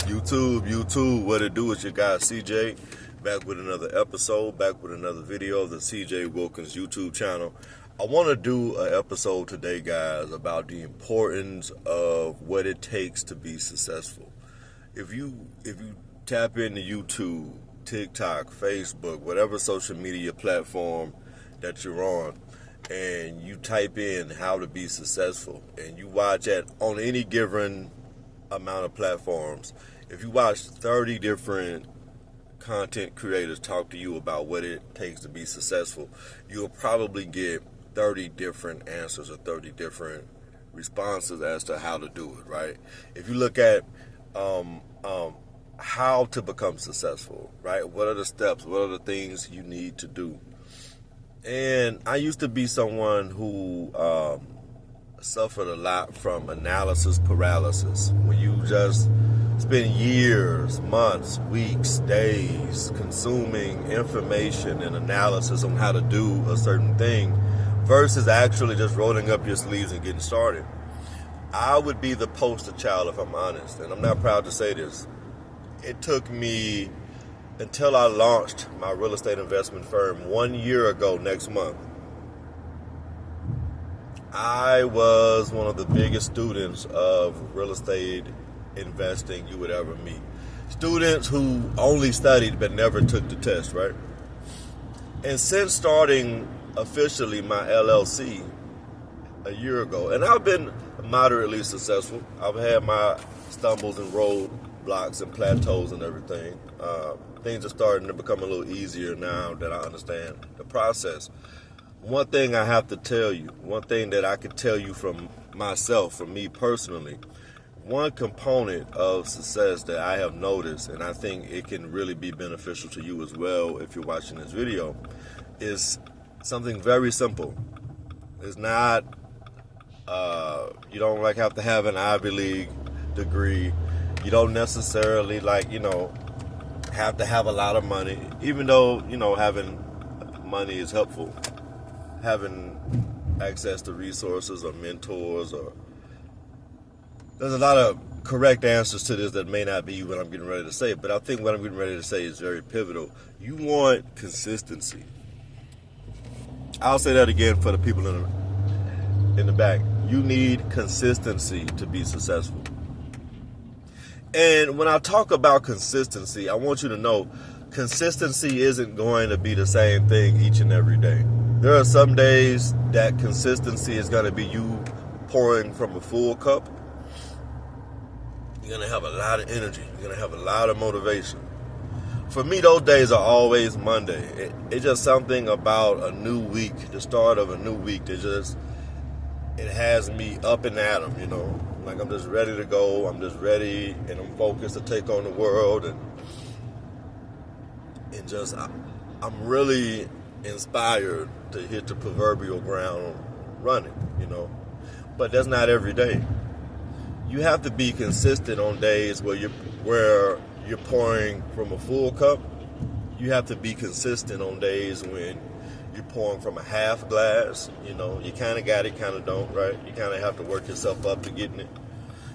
YouTube, what it do? It's your guy CJ, back with another episode, back with another video of the CJ Wilkins YouTube channel. I want to do an episode today, guys, about the importance of what it takes to be successful. If you tap into YouTube, TikTok, Facebook, whatever social media platform that you're on, and you type in how to be successful, and you watch it on any given amount of platforms, if you watch 30 different content creators talk to you about what it takes to be successful, you'll probably get 30 different answers or 30 different responses as to how to do it, right? If you look at how to become successful, right? What are the steps? What are the things you need to do? And I used to be someone who suffered a lot from analysis paralysis, when you just spend years, months, weeks, days consuming information and analysis on how to do a certain thing versus actually just rolling up your sleeves and getting started. I would be the poster child, if I'm honest, and I'm not proud to say this. It took me until I launched my real estate investment firm 1 year ago next month. I was one of the biggest students of real estate investing you would ever meet. Students who only studied but never took the test, right? And since starting officially my LLC a year ago, and I've been moderately successful. I've had my stumbles and roadblocks and plateaus and everything. Things are starting to become a little easier now that I understand the process. One thing I have to tell you, one thing that I can tell you from myself, from me personally, one component of success that I have noticed, and I think it can really be beneficial to you as well if you're watching this video, is something very simple. It's not, you don't have to have an Ivy League degree. You don't necessarily have to have a lot of money, even though, having money is helpful. Having access to resources or mentors, or there's a lot of correct answers to this that may not be what I'm getting ready to say, but I think what I'm getting ready to say is very pivotal. You want consistency. I'll say that again for the people in the back. You need consistency to be successful. And when I talk about consistency, I want you to know consistency isn't going to be the same thing each and every day. There are some days that consistency is going to be you pouring from a full cup. You're going to have a lot of energy. You're going to have a lot of motivation. For me, those days are always Monday. It's just something about a new week, the start of a new week, it has me up and at 'em, Like I'm just ready to go. I'm just ready and I'm focused to take on the world. And I'm really inspired to hit the proverbial ground running, But that's not every day. You have to be consistent on days where you're pouring from a full cup. You have to be consistent on days when you're pouring from a half glass. You kind of got it, kind of don't, right? You kind of have to work yourself up to getting it.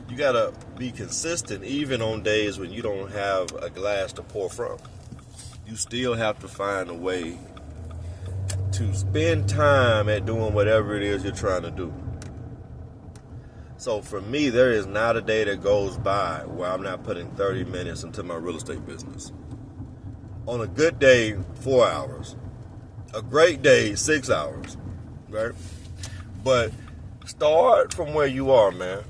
You got to be consistent even on days when you don't have a glass to pour from. You still have to find a way to spend time at doing whatever it is you're trying to do. So for me, there is not a day that goes by where I'm not putting 30 minutes into my real estate business. On a good day, 4 hours. A great day, 6 hours, right? But start from where you are, man.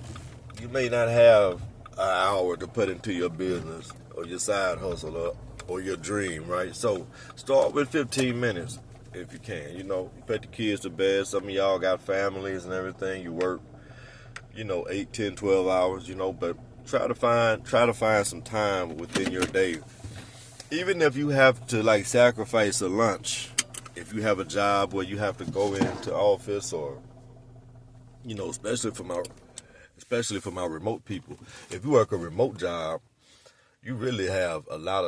You may not have an hour to put into your business or your side hustle or your dream, right? So start with 15 minutes if you can. You put the kids to bed. Some of y'all got families and everything. You work, 8, 10, 12 hours, but try to find some time within your day. Even if you have to sacrifice a lunch, if you have a job where you have to go into office, or especially for my remote people, if you work a remote job, you really have a lot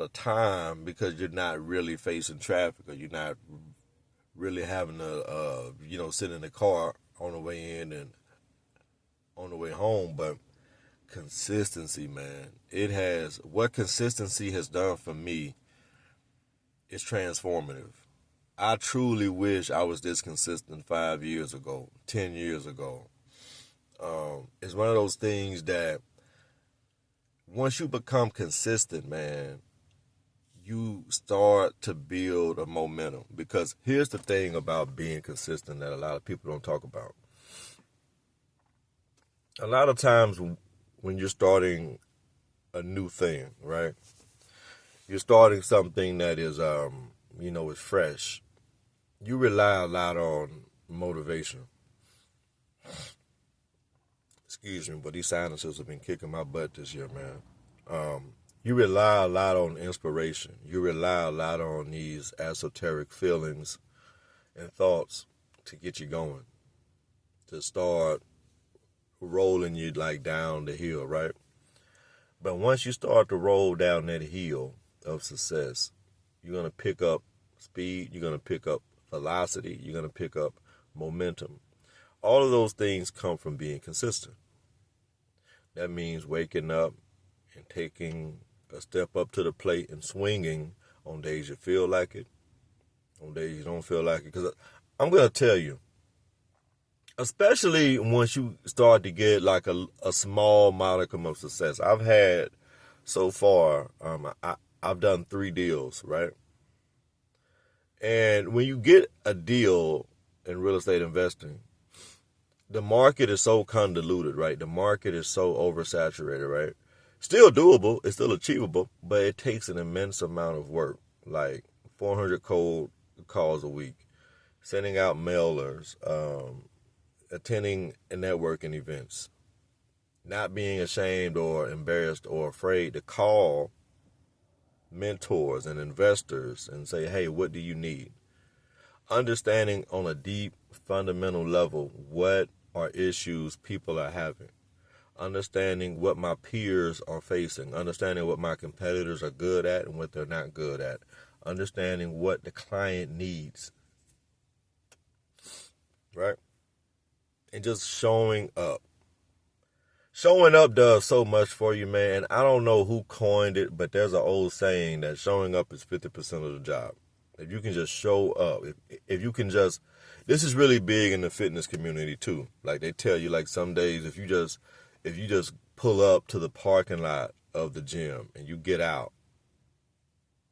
of time because you're not really facing traffic, or you're not really having to sit in the car on the way in and on the way home. But consistency, man. What consistency has done for me is transformative. I truly wish I was this consistent 5 years ago, 10 years ago. It's one of those things that once you become consistent, man, you start to build a momentum. Because here's the thing about being consistent that a lot of people don't talk about. A lot of times when you're starting a new thing, right? You're starting something that is, is fresh. You rely a lot on motivation. Excuse me, but these sinuses have been kicking my butt this year, man. You rely a lot on inspiration. You rely a lot on these esoteric feelings and thoughts to get you going, to start rolling you like down the hill, right? But once you start to roll down that hill of success, you're going to pick up speed, you're going to pick up velocity, you're going to pick up momentum. All of those things come from being consistent. That means waking up and taking a step up to the plate and swinging on days you feel like it, on days you don't feel like it. Because I'm going to tell you, especially once you start to get like a small modicum of success. I've had so far, I've done 3 deals, right? And when you get a deal in real estate investing, the market is so convoluted, right? The market is so oversaturated, right? Still doable, it's still achievable, but it takes an immense amount of work, like 400 cold calls a week, sending out mailers, attending networking events, not being ashamed or embarrassed or afraid to call mentors and investors and say, hey, what do you need? Understanding on a deep, fundamental level what are issues people are having. Understanding what my peers are facing. Understanding what my competitors are good at and what they're not good at. Understanding what the client needs. Right? And just showing up. Showing up does so much for you, man. I don't know who coined it, but there's an old saying that showing up is 50% of the job. If you can just show up, if you can just, this is really big in the fitness community too. Like they tell you, like some days, if you just pull up to the parking lot of the gym and you get out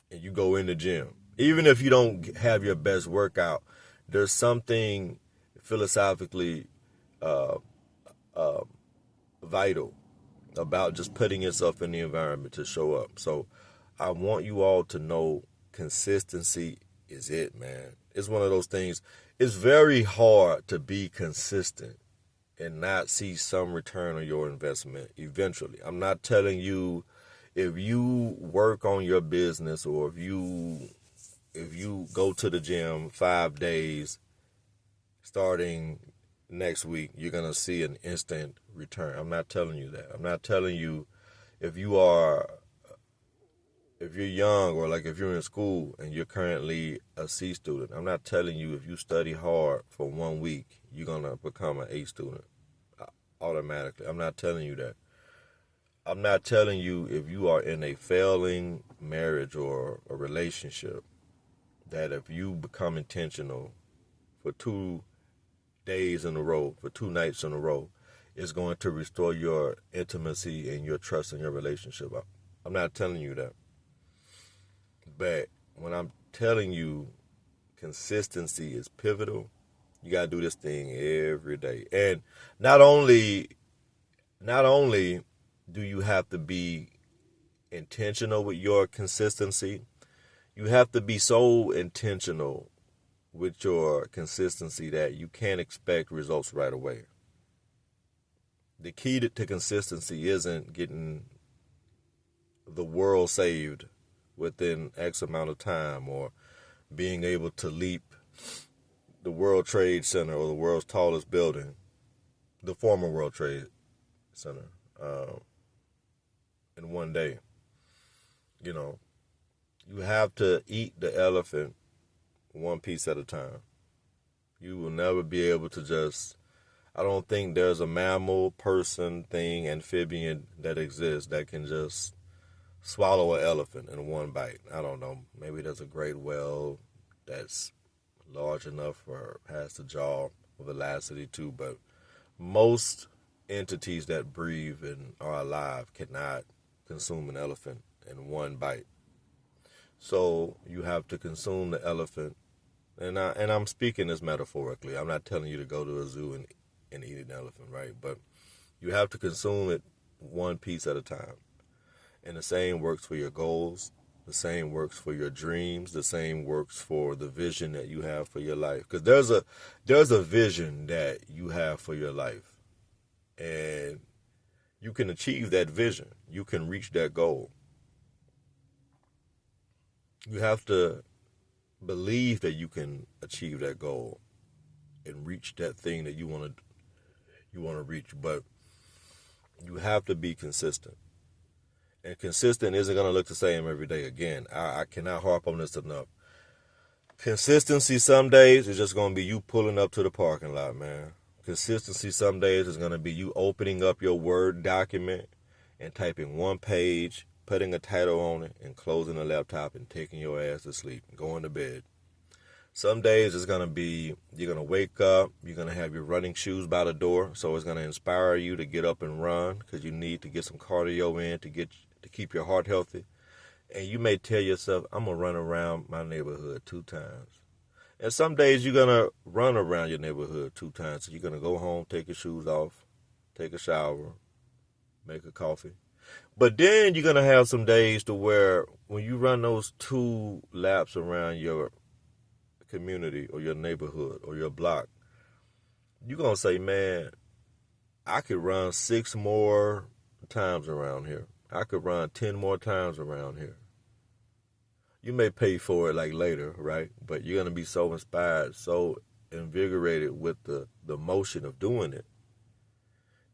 and you go in the gym, even if you don't have your best workout, there's something philosophically vital about just putting yourself in the environment to show up. So I want you all to know consistency is it, man. It's one of those things. It's very hard to be consistent and not see some return on your investment eventually. I'm not telling you if you work on your business or if you go to the gym 5 days starting next week, you're going to see an instant return. I'm not telling you that. I'm not telling you if you're young or like if you're in school and you're currently a C student, I'm not telling you if you study hard for 1 week, you're going to become an A student automatically. I'm not telling you that. I'm not telling you if you are in a failing marriage or a relationship that if you become intentional for 2 days in a row, for 2 nights in a row, it's going to restore your intimacy and your trust in your relationship. I'm not telling you that. But when I'm telling you consistency is pivotal, you got to do this thing every day. And not only do you have to be intentional with your consistency, you have to be so intentional with your consistency that you can't expect results right away. The key to consistency isn't getting the world saved within X amount of time or being able to leap the World Trade Center or the world's tallest building, the former World Trade Center, in one day. You know, you have to eat the elephant one piece at a time. You will never be able to just, I don't think there's a mammal, person, thing, amphibian that exists that can just swallow an elephant in one bite. I don't know. Maybe there's a great whale that's large enough or has the jaw velocity too, but most entities that breathe and are alive cannot consume an elephant in one bite. So you have to consume the elephant, and I'm speaking this metaphorically. I'm not telling you to go to a zoo and eat an elephant, right? But you have to consume it one piece at a time. And the same works for your goals. The same works for your dreams. The same works for the vision that you have for your life. Because there's a vision that you have for your life. And you can achieve that vision. You can reach that goal. You have to believe that you can achieve that goal and reach that thing that you want to reach. But you have to be consistent. And consistent isn't going to look the same every day. Again, I cannot harp on this enough. Consistency some days is just going to be you pulling up to the parking lot, man. Consistency some days is going to be you opening up your Word document and typing one page, putting a title on it, and closing the laptop and taking your ass to sleep and going to bed. Some days it's going to be you're going to wake up, you're going to have your running shoes by the door, so it's going to inspire you to get up and run because you need to get some cardio in to keep your heart healthy. And you may tell yourself, I'm going to run around my neighborhood 2 times. And some days you're going to run around your neighborhood 2 times. So you're going to go home, take your shoes off, take a shower, make a coffee. But then you're going to have some days to where when you run those 2 laps around your community or your neighborhood or your block, you're going to say, man, I could run 6 more times around here. I could run 10 more times around here. You may pay for it like later, right? But you're going to be so inspired, so invigorated with the motion of doing it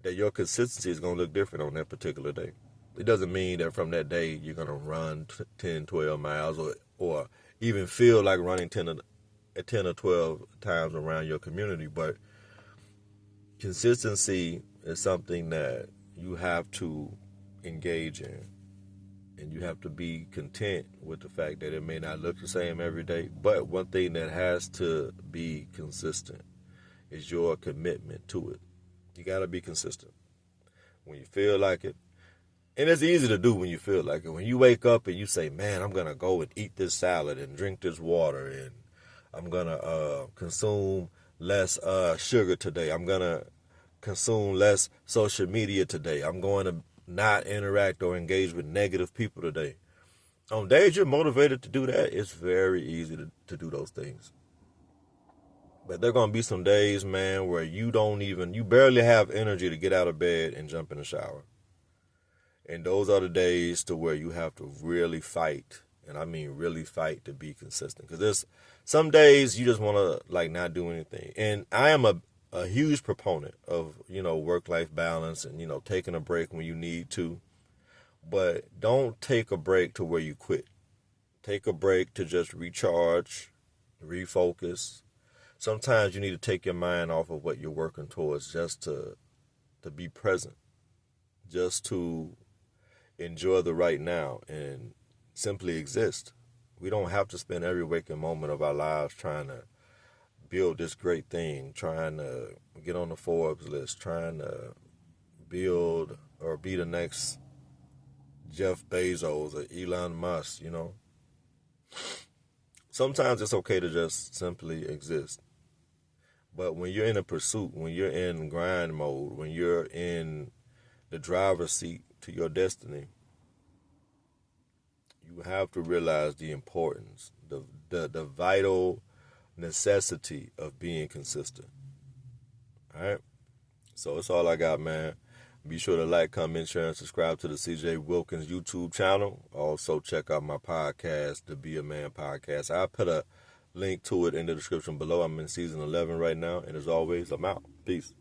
that your consistency is going to look different on that particular day. It doesn't mean that from that day you're going to run 10, 12 miles or even feel like running 10 or 12 times around your community. But consistency is something that you have to engage in. And you have to be content with the fact that it may not look the same every day. But one thing that has to be consistent is your commitment to it. You got to be consistent. When you feel like it, and it's easy to do when you feel like it. When you wake up and you say, man, I'm going to go and eat this salad and drink this water and I'm going to consume less sugar today. I'm going to consume less social media today. I'm going to not interact or engage with negative people today. On days you're motivated to do that, it's very easy to do those things. But there are going to be some days, man, where you barely have energy to get out of bed and jump in the shower. And those are the days to where you have to really fight. And I mean really fight to be consistent. Because there's some days you just want to not do anything. And I am a huge proponent of, work-life balance and, taking a break when you need to. But don't take a break to where you quit. Take a break to just recharge, refocus. Sometimes you need to take your mind off of what you're working towards just to be present, just to enjoy the right now and simply exist. We don't have to spend every waking moment of our lives trying to build this great thing, trying to get on the Forbes list, trying to build or be the next Jeff Bezos or Elon Musk, Sometimes it's okay to just simply exist. But when you're in a pursuit, when you're in grind mode, when you're in the driver's seat to your destiny, you have to realize the importance, the vital necessity of being consistent. All right? So that's all I got, man. Be sure to like, comment, share, and subscribe to the CJ Wilkins YouTube channel. Also, check out my podcast, the Be a Man podcast. I'll put a link to it in the description below. I'm in season 11 right now. And as always, I'm out. Peace.